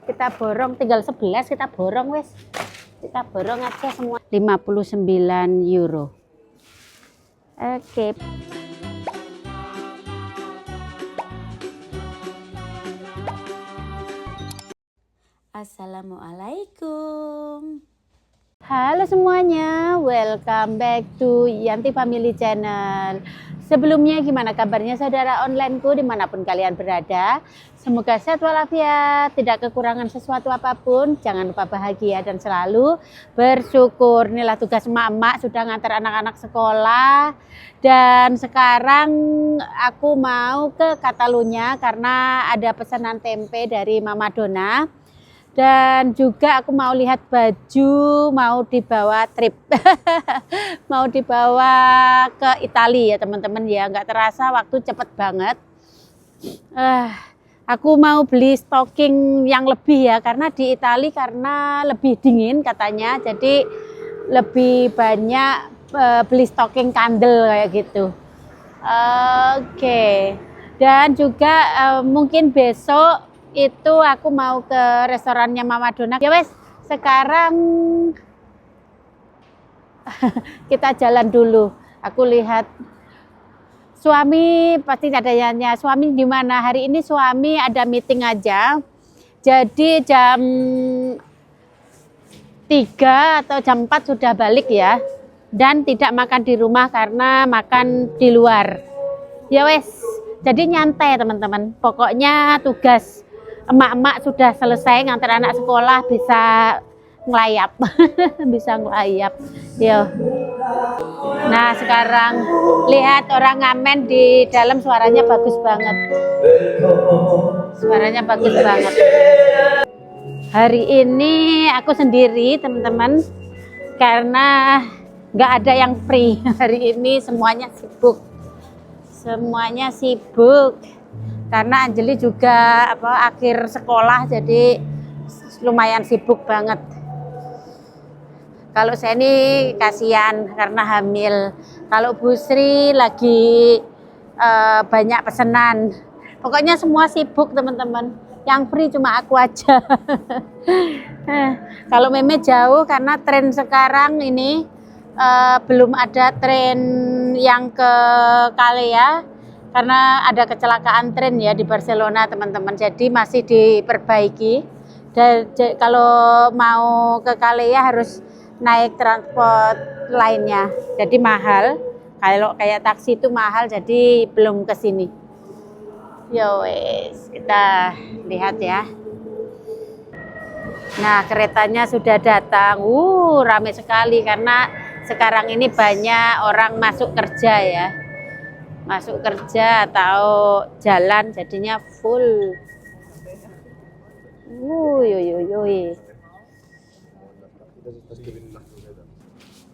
Kita borong, tinggal 11 kita borong wes. Kita borong aja semua. 59 euro. Oke. Assalamualaikum. Halo semuanya, welcome back to Yanti Family Channel. Sebelumnya gimana kabarnya saudara onlineku dimanapun kalian berada. Semoga sehat walafiat, tidak kekurangan sesuatu apapun. Jangan lupa bahagia dan selalu bersyukur. Inilah tugas emak-emak sudah ngantar anak-anak sekolah. Dan sekarang aku mau ke Catalunya karena ada pesanan tempe dari Mama Dona. Dan juga aku mau lihat baju, mau dibawa trip. Mau dibawa ke Italia ya teman-teman ya. Nggak terasa waktu cepet banget. Aku mau beli stocking yang lebih ya. Karena di Italia karena lebih dingin katanya. Jadi lebih banyak beli stocking kandel kayak gitu. Oke. Dan juga mungkin besok itu aku mau ke restorannya Mama Dona. Ya wes, sekarang kita jalan dulu. Aku lihat suami pasti ada yang suami di mana hari ini. Suami ada meeting aja. Jadi jam 3 atau jam 4 sudah balik ya. Dan tidak makan di rumah karena makan di luar. Ya wes, jadi nyantai teman-teman. Pokoknya tugas emak-emak sudah selesai ngantar anak sekolah, bisa ngelayap. Bisa ngelayap. Yo. Nah sekarang lihat orang ngamen di dalam, suaranya bagus banget. Suaranya bagus banget. Hari ini aku sendiri teman-teman, karena nggak ada yang free. Hari ini semuanya sibuk. Semuanya sibuk. Karena Anjeli juga akhir sekolah, jadi lumayan sibuk banget. Kalau saya ini kasihan karena hamil. Kalau Bu Sri lagi banyak pesanan. Pokoknya semua sibuk teman-teman. Yang free cuma aku aja. Kalau Meme jauh karena tren sekarang ini belum ada tren yang ke Kalea. Karena ada kecelakaan tren ya di Barcelona teman-teman, jadi masih diperbaiki. Dan kalau mau ke Kalea harus naik transport lainnya, jadi mahal. Kalau kayak taksi itu mahal, jadi belum ke sini. Yo wes, kita lihat ya. Nah keretanya sudah datang, ramai sekali karena sekarang ini banyak orang masuk kerja ya. Masuk kerja atau jalan jadinya full.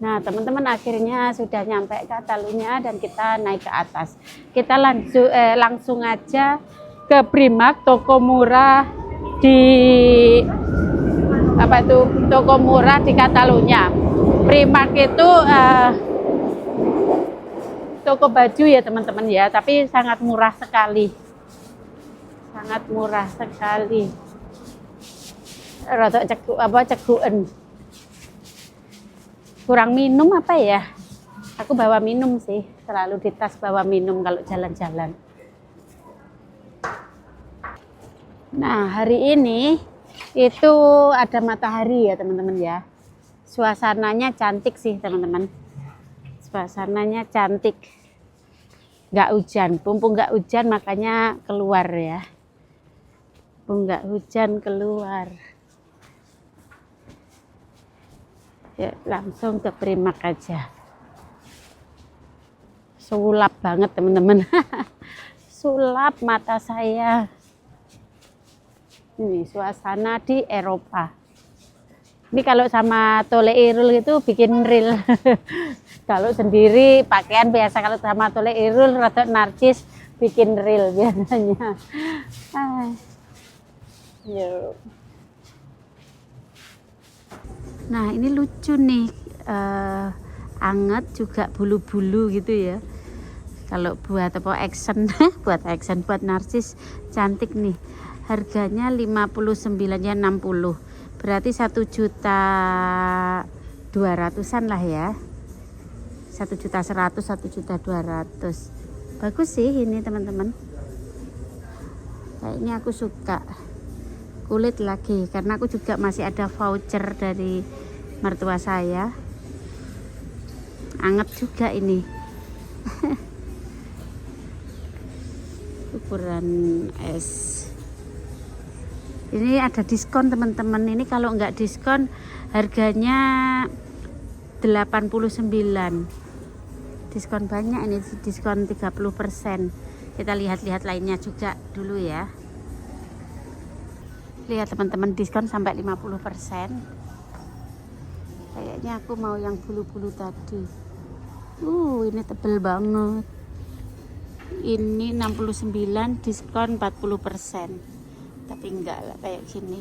Nah teman-teman akhirnya sudah nyampe ke Catalunya dan kita naik ke atas. Kita langsung aja ke Primark, toko murah di toko murah di Catalunya. Primark itu toko baju ya teman-teman ya, tapi sangat murah sekali. Sangat murah sekali. Rada cekuan. Kurang minum apa ya? Aku bawa minum sih, selalu di tas bawa minum kalau jalan-jalan. Nah, hari ini itu ada matahari ya teman-teman ya. Suasananya cantik sih teman-teman. Suasananya cantik, nggak hujan, mumpung nggak hujan makanya keluar ya, mumpung nggak hujan keluar ya, langsung ke Primark aja. Sulap banget teman-teman. Sulap mata saya. Ini suasana di Eropa. Ini kalau sama Tole Irul itu bikin real. Kalau sendiri pakaian biasa, kalau sama Tole Irul rada narcis bikin real biasanya. Nah ini lucu nih, anget juga bulu-bulu gitu ya. Kalau buat action, buat narcis cantik nih. harganya 59 ya 60, berarti 1.200.000-an lah ya, 1.100.000 1.200.000. Bagus sih ini teman-teman, kayaknya aku suka. Kulit lagi karena aku juga masih ada voucher dari mertua saya, anget juga ini. Ukuran S. Ini ada diskon teman-teman. Ini kalau nggak diskon harganya 89. Diskon banyak ini, diskon 30%. Kita lihat-lihat lainnya juga dulu ya. Lihat teman-teman, diskon sampai 50%. Kayaknya aku mau yang bulu-bulu tadi. Ini tebel banget. Ini 69, diskon 40%. Tapi enggak lah kayak gini.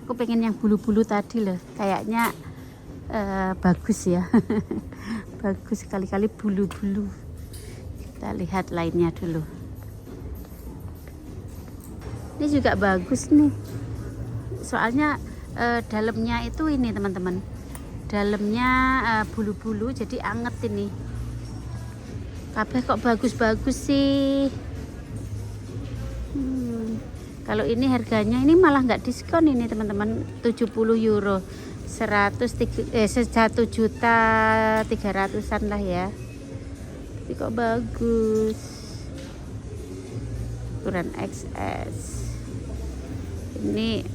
Aku pengen yang bulu-bulu tadi loh. Kayaknya bagus ya. Bagus sekali-kali bulu-bulu. Kita lihat lainnya dulu. Ini juga bagus nih. Soalnya dalamnya itu ini teman-teman. Dalamnya bulu-bulu jadi anget ini. Kabeh kok bagus-bagus sih. Kalau ini harganya ini malah nggak diskon ini teman-teman, 70 euro, 1.300.000-an lah ya. Tapi kok bagus. Ukuran XS. Ini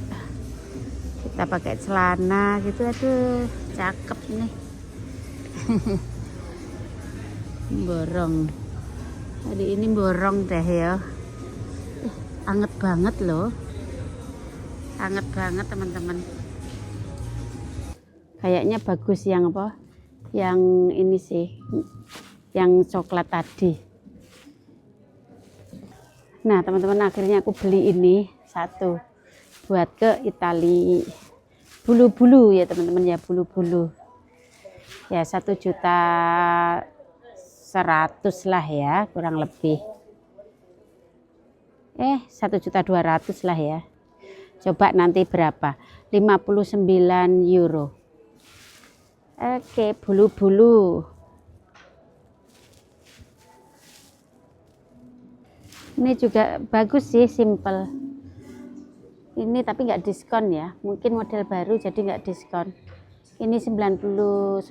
kita pakai celana gitu, aduh cakep nih. Borong. Hari ini borong deh ya. Anget banget loh, anget banget teman-teman. Kayaknya bagus yang apa, yang ini sih, yang coklat tadi. Nah teman-teman, akhirnya aku beli ini satu buat ke Itali. Bulu-bulu ya teman-teman ya, bulu-bulu ya, 1.100.000 lah ya kurang lebih. 1.200.000 lah ya. Coba nanti berapa? 59 euro. Oke, bulu-bulu. Ini juga bagus sih, simple. Ini tapi nggak diskon ya. Mungkin model baru jadi nggak diskon. Ini 99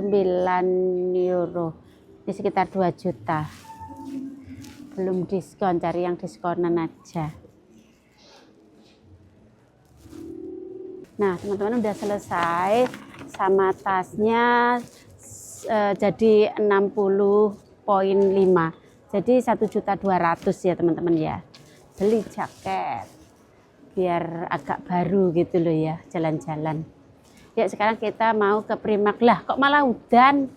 euro. Ini sekitar 2 juta. Belum diskon, cari yang diskonan aja. Nah teman-teman, udah selesai sama tasnya, jadi 60,5, jadi 1.200.000 ya teman-teman ya. Beli jaket biar agak baru gitu loh ya, jalan-jalan. Ya sekarang kita mau ke Primark. Lah kok malah udan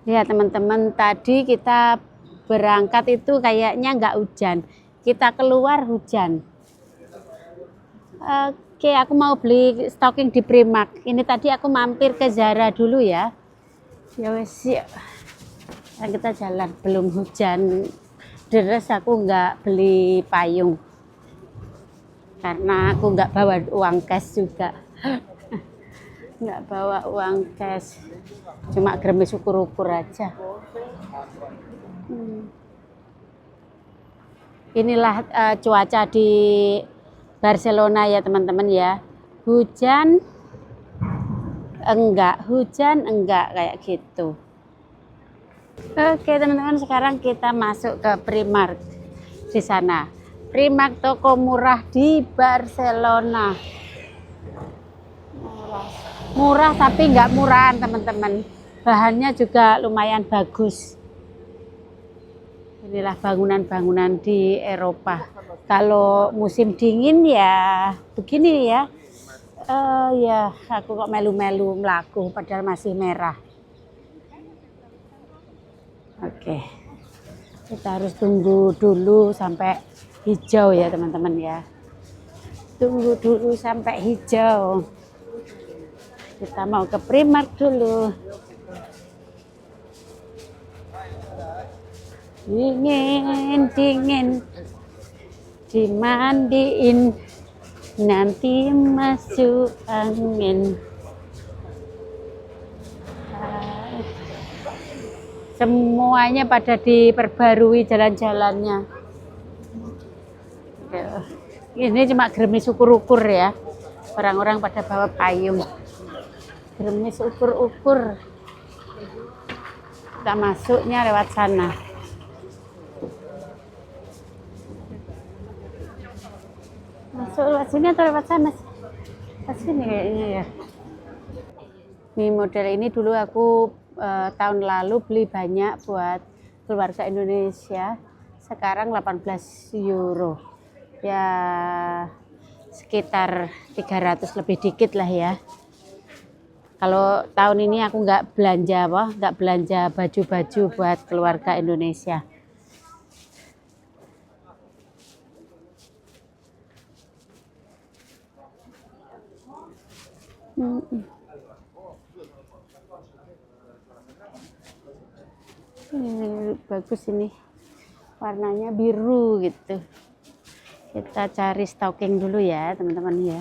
ya teman-teman. Tadi kita berangkat itu kayaknya nggak hujan, kita keluar hujan. Oke, aku mau beli stocking di Primark. Ini tadi aku mampir ke Zara dulu ya. Ya wes ya. Sekarang kita jalan, belum hujan deres. Aku nggak beli payung karena aku nggak bawa uang cash juga. Nggak bawa uang cash, cuma geremes ukur-ukur aja. Inilah cuaca di Barcelona ya teman-teman ya. Hujan enggak kayak gitu. Oke teman-teman, sekarang kita masuk ke Primark. Di sana Primark, toko murah di Barcelona. Murah tapi nggak murahan teman-teman. Bahannya juga lumayan bagus. Inilah bangunan-bangunan di Eropa. Kalau musim dingin ya begini ya. Ya aku kok melu-melu melaku padahal masih merah. Oke. Kita harus tunggu dulu sampai hijau ya teman-teman ya. Tunggu dulu sampai hijau. Kita mau ke Primark dulu. Dingin. dimandiin nanti masuk angin. Semuanya pada diperbarui jalan-jalannya. Ini cuma gerimis ukur-ukur ya. Orang-orang pada bawa payung. Gerimis ukur-ukur. Kita masuknya lewat sana. Masuk lewat sini atau lewat sana? Lewat sini kayaknya ya. Ini model ini dulu aku tahun lalu beli banyak buat keluarga Indonesia. Sekarang 18 euro. Ya sekitar 300 lebih dikit lah ya. Kalau tahun ini aku nggak belanja baju-baju buat keluarga Indonesia. Ini bagus ini, warnanya biru gitu. Kita cari stocking dulu ya teman-teman ya.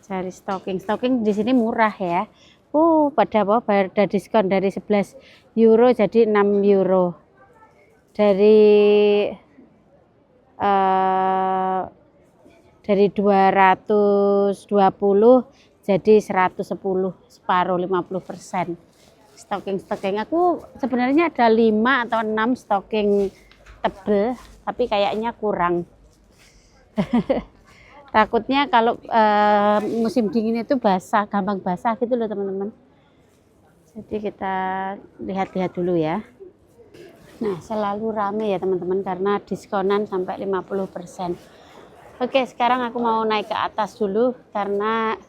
Cari stocking di sini murah ya. Pada diskon dari 11 euro jadi 6 euro. Dari 220 jadi 110, separuh 50%. Stocking aku sebenarnya ada 5 atau 6 stocking tebel, tapi kayaknya kurang. Takutnya kalau musim dingin itu gampang basah gitu loh teman-teman. Jadi kita lihat-lihat dulu ya. Nah, selalu rame ya teman-teman karena diskonan sampai 50%. Oke, sekarang aku mau naik ke atas dulu karena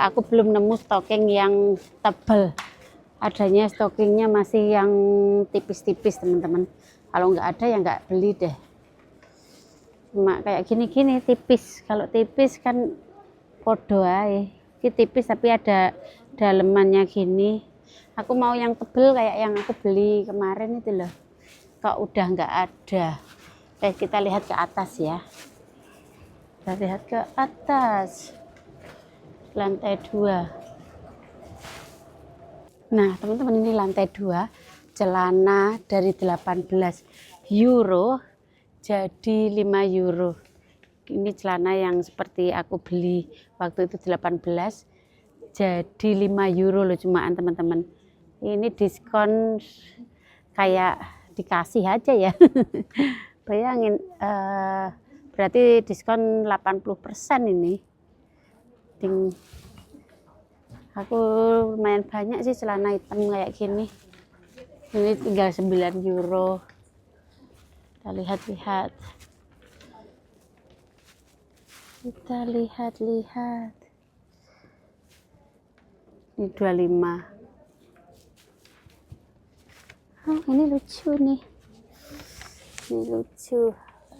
aku belum nemu stocking yang tebal. Adanya stockingnya masih yang tipis-tipis teman-teman. Kalau nggak ada ya nggak beli deh. Cuma kayak gini-gini tipis. Kalau tipis kan podo ae. Ini tipis tapi ada dalemannya gini. Aku mau yang tebel kayak yang aku beli kemarin itu loh. Kok udah nggak ada. Kita lihat ke atas ya. Kita lihat ke atas. Lantai 2. Nah teman-teman, ini lantai 2. Celana dari 18 euro jadi 5 euro. Ini celana yang seperti aku beli waktu itu 18 jadi 5 euro loh cumaan teman-teman. Ini diskon kayak dikasih aja ya. Bayangin berarti diskon 80% ini. Aku lumayan banyak sih celana hitam kayak gini. Ini tinggal 9 euro. Kita lihat-lihat. Ini 25. Oh, ini lucu nih. Ini lucu.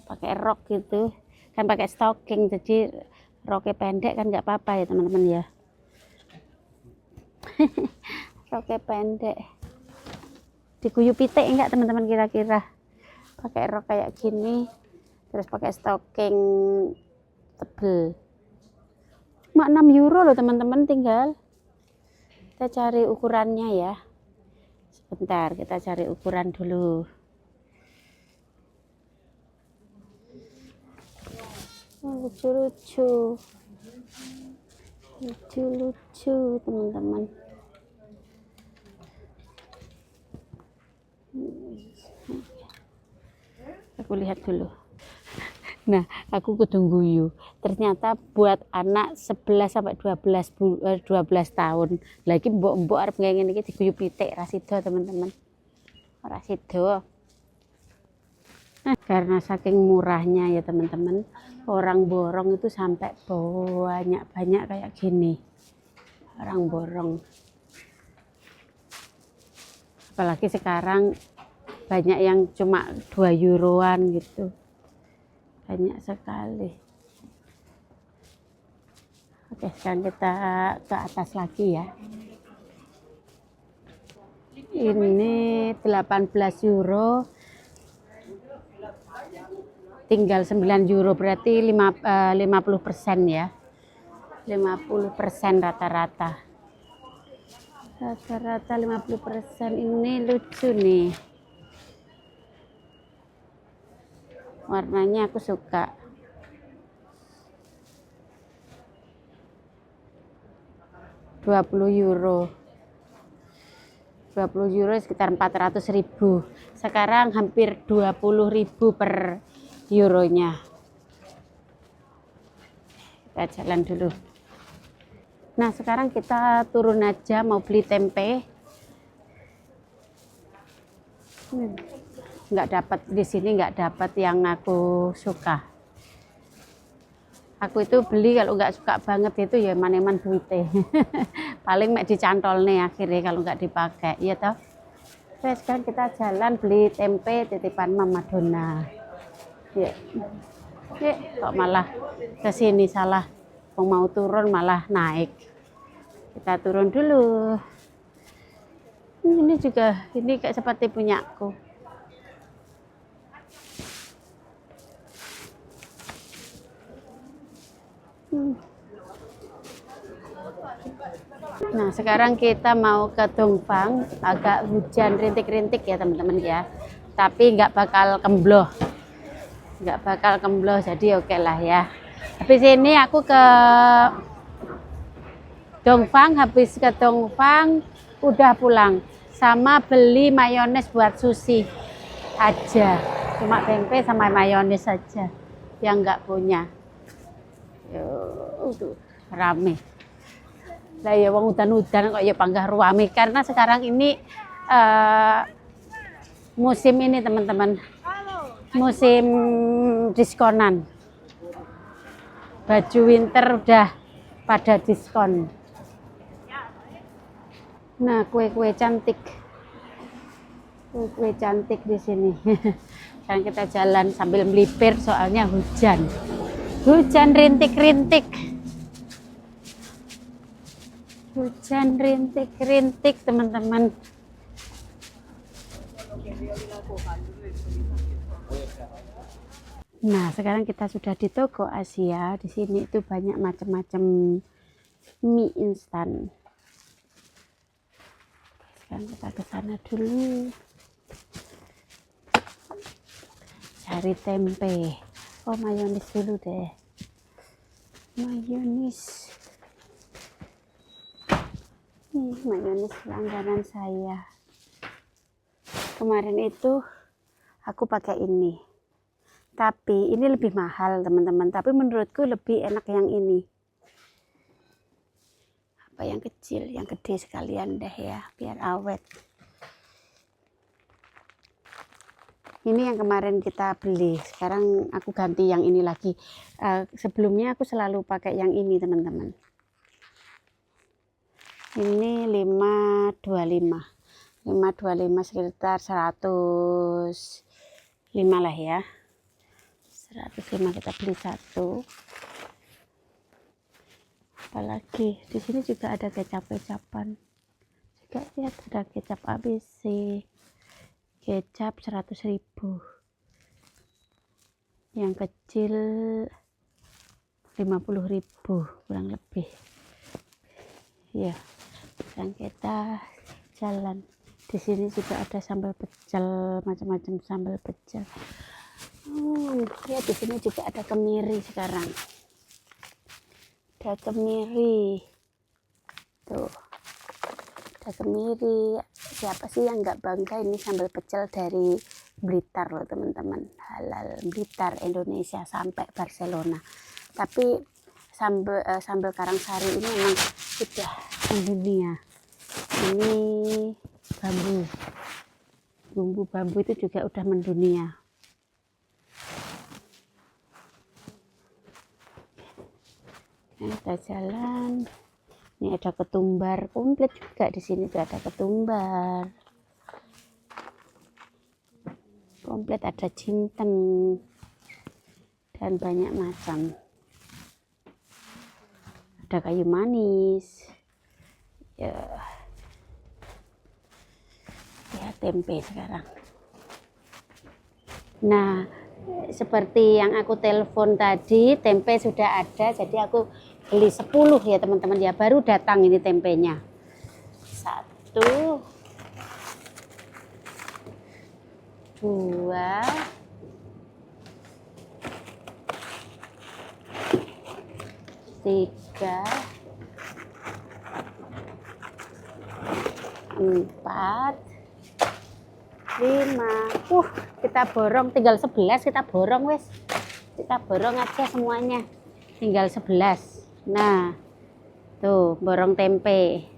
Pakai rok gitu. Kan pakai stocking, jadi roknya pendek kan nggak apa-apa ya teman-teman ya. Roknya pendek. Diguyup pitik enggak teman-teman kira-kira? Pakai rok kayak gini, terus pakai stocking tebel. Cuma 6 euro loh teman-teman tinggal. Kita cari ukurannya ya. Sebentar, kita cari ukuran dulu. Lucu-lucu. Lucu-lucu teman-teman. Aku lihat dulu. Nah, aku kudu guyu. Ternyata buat anak 11 sampai 12 tahun. Lagi mbok-mbok arep ngene iki diguyu pitik ra sida, teman-teman. Ora sida. Nah, karena saking murahnya ya, teman-teman. Orang borong itu sampai banyak-banyak kayak gini. Orang borong. Apalagi sekarang banyak yang cuma 2 euroan gitu. Banyak sekali. Oke, sekarang kita ke atas lagi ya. Ini 18 euro tinggal 9 euro, berarti 50% ya. 50% rata-rata. Rata-rata 50%. Ini lucu nih. Warnanya aku suka. €20. 20 euro sekitar 400.000. Sekarang hampir 20.000 per euronya. Kita jalan dulu. Nah, sekarang kita turun aja mau beli tempe. Nggak dapat di sini, nggak dapat yang aku suka. Aku itu beli kalau nggak suka banget itu ya eman-eman duitnya. Paling mek dicantol nih akhirnya kalau nggak dipakai, ya toh. Terus kan kita jalan beli tempe titipan Mama Dona. Ya. Kok malah ke sini salah. Mau turun malah naik. Kita turun dulu. Ini juga, ini kayak seperti punyaku. Nah, sekarang kita mau ke Dongfang. Agak hujan rintik-rintik ya teman-teman ya. Tapi nggak bakal kembloh. Nggak bakal kembloh, jadi oke lah ya. Habis ini aku ke Dongfang, habis ke Dongfang udah pulang. Sama beli mayones buat sushi aja. Cuma tempe sama mayones saja yang nggak punya. Tuh, rame. Lah ya wong udan-udan kok ya panggah ruame karena sekarang ini musim ini teman-teman. Musim diskonan. Baju winter udah pada diskon. Nah, kue-kue cantik. Kue cantik di sini. Sekarang kita jalan sambil melipir soalnya hujan. Hujan rintik-rintik. Hujan rintik-rintik teman-teman. Nah, sekarang kita sudah di toko Asia. Di sini itu banyak macam-macam mie instan. Sekarang kita ke sana dulu. Cari tempe. Oh, mayonis dulu deh. Mayonis. Mayonis langganan saya. Kemarin itu aku pakai ini. Tapi ini lebih mahal teman-teman. Tapi menurutku lebih enak yang ini. Apa yang kecil, yang gede sekalian deh ya, biar awet. Ini yang kemarin kita beli. Sekarang aku ganti yang ini lagi. Sebelumnya aku selalu pakai yang ini teman-teman. Ini 525. 525 sekitar 105 lah ya. 105 kita beli satu. Apalagi di sini juga ada kecap-kecapan. Juga lihat ada kecap ABC. Kecap 100.000. Yang kecil 50.000 kurang lebih. Ya, sekarang kita jalan. Di sini juga ada sambal pecel, macam-macam sambal pecel. Ya di sini juga ada kemiri sekarang. Ada kemiri. Tuh. Ada kemiri. Siapa sih yang nggak bangga ini sambal pecel dari Blitar loh teman-teman. Halal Blitar Indonesia sampai Barcelona. Tapi sambal Karangsari ini memang sudah mendunia. Ini bumbu bambu itu juga udah mendunia. Kita jalan. Ini ada ketumbar komplit juga di sini tuh ada ketumbar. Komplit ada jinten dan banyak macam. Ada kayu manis. Ya. Ya tempe sekarang. Nah, Seperti yang aku telepon tadi, tempe sudah ada, jadi aku beli 10 ya teman-teman ya, baru datang ini tempenya. 1, 2, 3, 4, 5. Kita borong tinggal 11, kita borong wes. Kita borong aja semuanya. Tinggal 11. Nah, tuh borong tempe.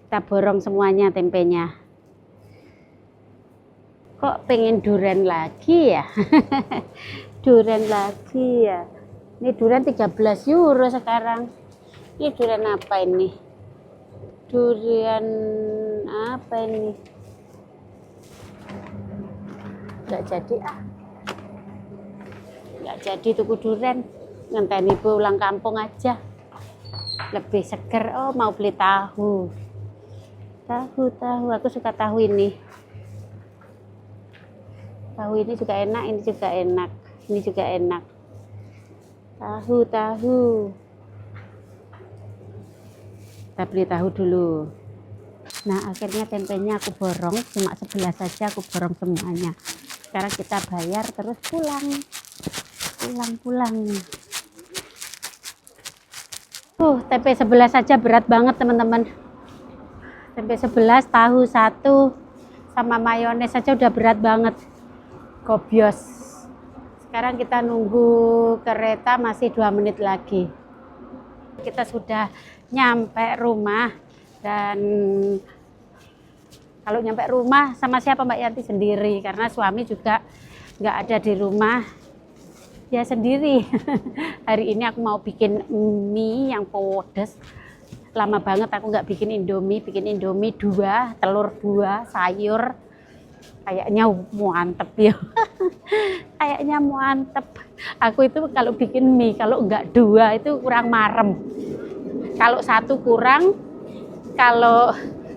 Kita borong semuanya tempenya. Kok pengen duren lagi ya? Duren lagi ya. Ini duren 13 euro sekarang. Ini duren apa ini? Durian apa ini? Nggak jadi nggak jadi tuku durian, ngenteni pulang kampung aja lebih seger. Oh, mau beli tahu, aku suka tahu ini juga enak, ini juga enak, tahu. Kita beli tahu dulu. Nah, akhirnya tempenya aku borong, cuma 11 saja aku borong semuanya. Sekarang kita bayar terus pulang. Tempe 11 saja berat banget teman-teman. Tempe 11, tahu 1 sama mayones saja udah berat banget. Gobios. Sekarang kita nunggu kereta masih 2 menit lagi. Kita sudah nyampe rumah, dan kalau nyampe rumah sama siapa Mbak Yanti? Sendiri, karena suami juga nggak ada di rumah, ya sendiri. Hari ini aku mau bikin mie yang pedes. Lama banget aku nggak bikin Indomie 2, telur 2, sayur. Kayaknya mantep ya. Kayaknya mantep. Aku itu kalau bikin mie, kalau nggak 2 itu kurang marem. Kalau 1 kurang, kalau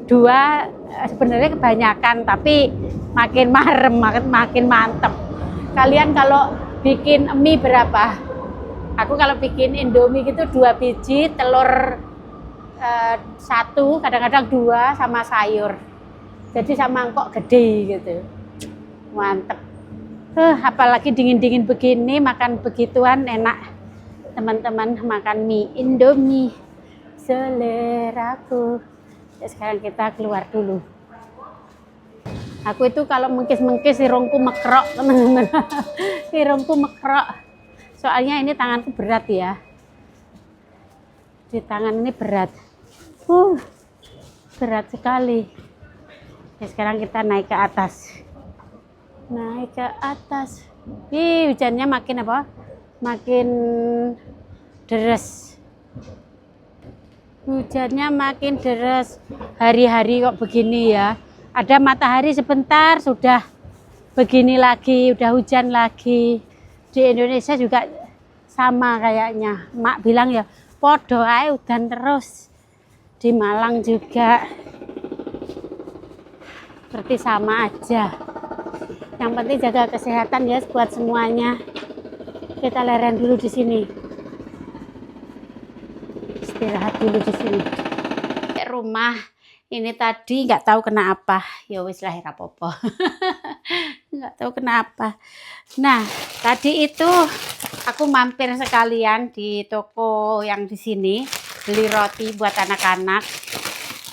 2 sebenarnya kebanyakan, tapi makin marem, makin mantep. Kalian kalau bikin mie berapa? Aku kalau bikin Indomie gitu 2 biji, telur 1, kadang-kadang 2 sama sayur. Jadi sama mangkok gede gitu. Mantep. Apalagi dingin-dingin begini, makan begituan enak. Teman-teman, makan mie Indomie seleraku. Ya, sekarang kita keluar dulu. Aku itu kalau mengkis-mengkis hidungku mekrok teman-teman. Hidungku mekrok. Soalnya ini tanganku berat ya. Di tangan ini berat. Berat sekali. Ya, sekarang kita naik ke atas. Hujannya makin apa? Makin deres. Hujannya makin deras, hari-hari kok begini ya. Ada matahari sebentar sudah begini lagi, udah hujan lagi. Di Indonesia juga sama kayaknya. Mak bilang ya, podo ae udan terus. Di Malang juga seperti sama aja. Yang penting jaga kesehatan ya buat semuanya. Kita leren dulu di sini. Istirahat dulu di sini. Rumah ini tadi nggak tahu kena apa, ya wis lah rapopo. Nggak tahu kenapa. Nah, tadi itu aku mampir sekalian di toko yang di sini, beli roti buat anak-anak.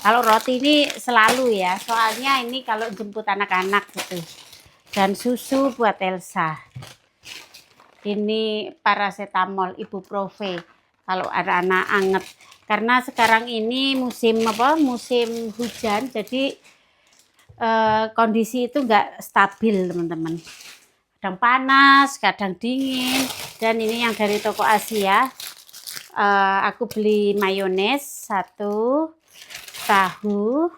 Kalau roti ini selalu ya, soalnya ini kalau jemput anak-anak gitu. Dan susu buat Elsa. Ini paracetamol, ibuprofen kalau ada anak anget. Karena sekarang ini musim hujan, jadi kondisi itu enggak stabil teman-teman. Kadang panas, kadang dingin. Dan ini yang dari toko Asia. Aku beli mayones 1, tahu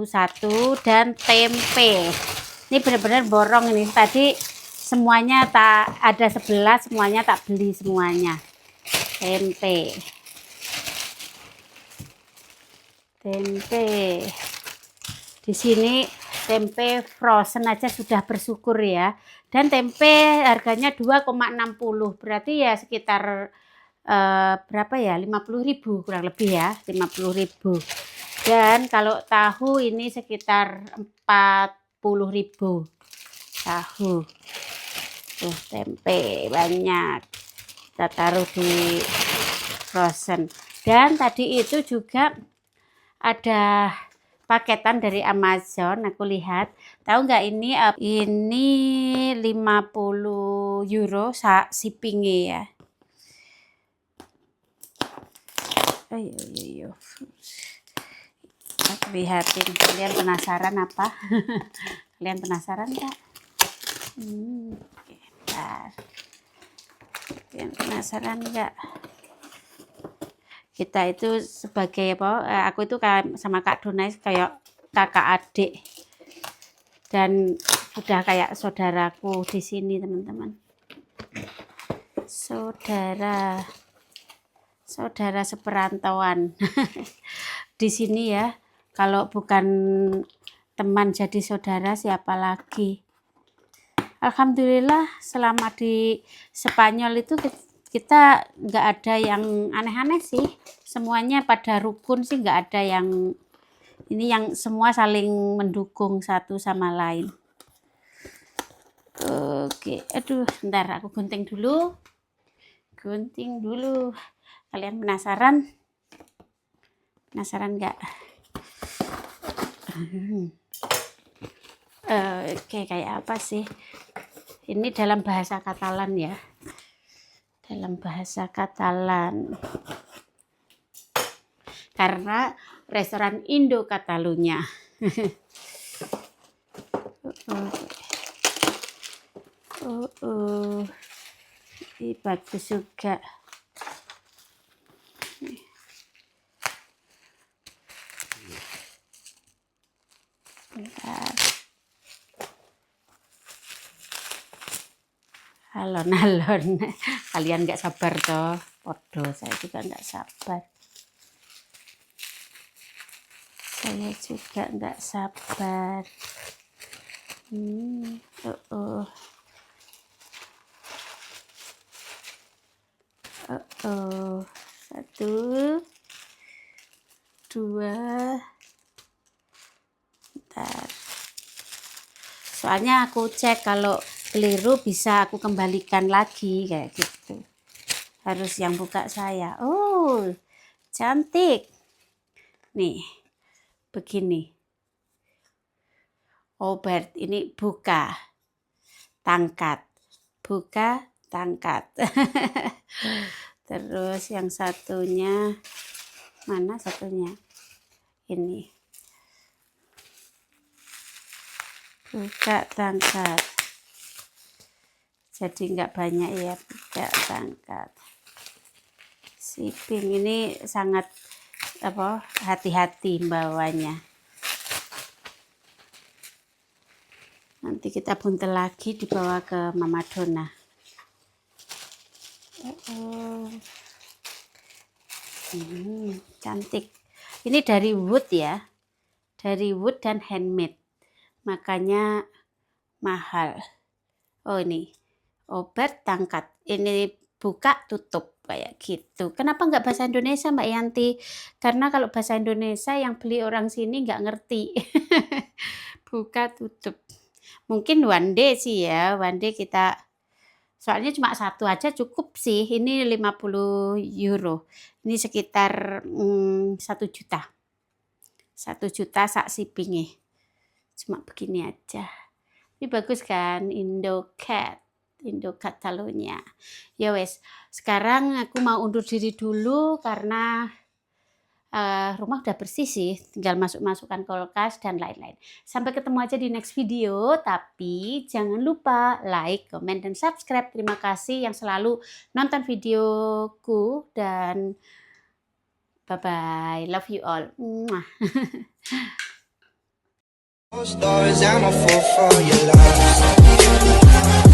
1, dan tempe. Ini benar-benar borong ini. Tadi semuanya tak ada 11, semuanya tak beli semuanya. Tempe. Di sini tempe frozen aja sudah bersyukur ya. Dan tempe harganya 2,60, berarti ya sekitar berapa ya, 50.000 kurang lebih ya, 50.000. Dan kalau tahu ini sekitar 40.000 tahu. Tuh tempe banyak kita taruh di frozen. Dan tadi itu juga ada paketan dari Amazon, aku lihat. Tahu nggak ini 50 euro shippingnya ya. Ayo. Aku lihatin, kalian penasaran apa? Kalian penasaran nggak? Bentar. Kalian penasaran nggak? Kita itu sebagai apa? Aku itu sama Kak Dona kayak kakak adik dan udah kayak saudaraku di sini, teman-teman. Saudara seperantauan. Di sini ya. Kalau bukan teman jadi saudara, siapa lagi? Alhamdulillah selama di Spanyol itu kita nggak ada yang aneh-aneh sih. Semuanya pada rukun sih, nggak ada yang ini, yang semua saling mendukung satu sama lain. Oke, aduh, bentar aku gunting dulu. Kalian penasaran? Penasaran nggak? Oke, kayak apa sih? Ini dalam bahasa Katalan ya. Dalam bahasa Katalan. Karena restoran Indo Catalunya. Ini bagus juga. Bentar. Alon-alon. Kalian nggak sabar toh. Podo, saya juga nggak sabar. Satu, dua. Bentar. Soalnya aku cek, kalau keliru bisa aku kembalikan lagi kayak gitu. Harus yang buka saya. Oh, cantik. Nih, begini. Obert ini buka, tangkat. Buka, tangkat. Terus yang satunya, mana satunya? Ini. Buka, tangkat. Jadi nggak banyak ya, buka, tangkat. Shipping ini sangat hati-hati bawanya. Nanti kita buntel lagi dibawa ke Mama Dona. Cantik. Ini dari wood ya, dari wood dan handmade, makanya mahal. Oh, ini Obert tangkat, ini buka tutup kayak gitu. Kenapa nggak bahasa Indonesia, Mbak Yanti? Karena kalau bahasa Indonesia yang beli orang sini nggak ngerti. Buka tutup. Mungkin one day sih ya, one day kita, soalnya cuma satu aja cukup sih. Ini 50 euro. Ini sekitar 1 juta. 1 juta sak shippingnya. Cuma begini aja. Ini bagus kan, Indo Catalunya. Ya wes, sekarang aku mau undur diri dulu karena rumah udah bersih sih, tinggal masukkan kulkas dan lain-lain. Sampai ketemu aja di next video, tapi jangan lupa like, comment, dan subscribe. Terima kasih yang selalu nonton videoku dan bye-bye. Love you all. Stars, I'm a fool for your love.